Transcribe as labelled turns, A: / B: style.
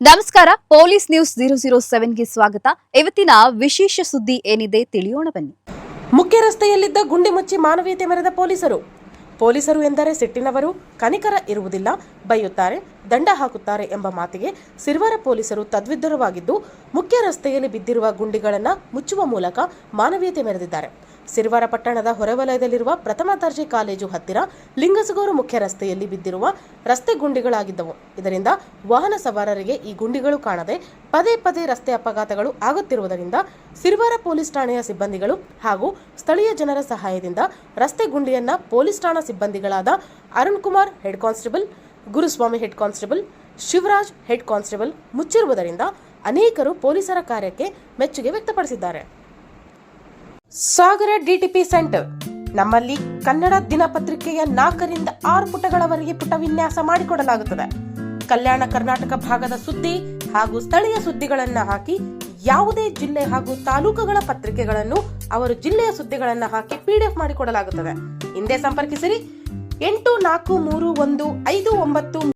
A: ನಮಸ್ಕಾರ, police news 007ಗೆ ಸ್ವಾಗತ. ಇವತ್ತಿನ ವಿಶೇಷ ಸುದ್ದಿ ಏನಿದೆ ತಿಳಿಯೋಣ ಬನ್ನಿ.
B: ಮುಖ್ಯ ರಸ್ತೆಯಲ್ಲಿದ್ದ ಗುಂಡಿ ಮುಚ್ಚಿ ಮಾನವೀಯತೆ ಮೆರೆದ ಪೊಲೀಸರು ಎಂದರೆ ಸಿಟ್ಟಿನವರು, ಕನಿಕರ ಇರುವುದಿಲ್ಲ, ಬೈಯುತ್ತಾರೆ, ದಂಡ ಹಾಕುತ್ತಾರೆ ಎಂಬ ಮಾತಿಗೆ ಸಿರ್ವಾರ ಪೊಲೀಸರು ತದ್ವಿರುದ್ಧವಾಗಿದ್ದು ಮುಖ್ಯ ರಸ್ತೆಯಲ್ಲಿ ಬಿದ್ದಿರುವ ಗುಂಡಿಗಳನ್ನು ಮುಚ್ಚುವ ಮೂಲಕ ಮಾನವೀಯತೆ ಮೆರೆದಿದ್ದಾರೆ. ಸಿರ್ವಾರ ಪಟ್ಟಣದ ಹೊರವಲಯದಲ್ಲಿರುವ ಪ್ರಥಮ ದರ್ಜೆ ಕಾಲೇಜು ಹತ್ತಿರ ಲಿಂಗಸಗೂರು ಮುಖ್ಯ ರಸ್ತೆಯಲ್ಲಿ ಬಿದ್ದಿರುವ ರಸ್ತೆ ಗುಂಡಿಗಳಾಗಿದ್ದವು. ಇದರಿಂದ ವಾಹನ ಸವಾರರಿಗೆ ಈ ಗುಂಡಿಗಳು ಕಾಣದೆ ಪದೇ ಪದೇ ರಸ್ತೆ ಅಪಘಾತಗಳು ಆಗುತ್ತಿರುವುದರಿಂದ ಸಿರ್ವಾರ ಪೊಲೀಸ್ ಠಾಣೆಯ ಸಿಬ್ಬಂದಿಗಳು ಹಾಗೂ ಸ್ಥಳೀಯ ಜನರ ಸಹಾಯದಿಂದ ರಸ್ತೆ ಗುಂಡಿಯನ್ನ ಪೊಲೀಸ್ ಠಾಣಾ ಸಿಬ್ಬಂದಿಗಳಾದ Arun Kumar head constable, Guruswamy head constable, Shivaraj head constable ಮುಚ್ಚಿರುವುದರಿಂದ ಅನೇಕರು ಪೊಲೀಸರ ಕಾರ್ಯಕ್ಕೆ ಮೆಚ್ಚುಗೆ ವ್ಯಕ್ತಪಡಿಸಿದ್ದಾರೆ. ಸಾಗರ ಡಿಟಿಪಿ ಸೆಂಟರ್ ನಮ್ಮಲ್ಲಿ ಕನ್ನಡ ದಿನಪತ್ರಿಕೆಯ 4 ರಿಂದ 6 ಪುಟಗಳವರೆಗೆ ಪುಟ ವಿನ್ಯಾಸ ಮಾಡಿಕೊಡಲಾಗುತ್ತದೆ. ಕಲ್ಯಾಣ ಕರ್ನಾಟಕ ಭಾಗದ ಸುದ್ದಿ ಹಾಗೂ ಸ್ಥಳೀಯ ಸುದ್ದಿಗಳನ್ನು ಹಾಕಿ ಯಾವುದೇ ಜಿಲ್ಲೆ ಹಾಗೂ ತಾಲೂಕುಗಳ ಪತ್ರಿಕೆಗಳನ್ನು ಅವರು ಜಿಲ್ಲೆಯ ಸುದ್ದಿಗಳನ್ನು ಹಾಕಿ PDF ಮಾಡಿಕೊಡಲಾಗುತ್ತದೆ. ಹಿಂದೆ ಸಂಪರ್ಕಿಸಿರಿ 843159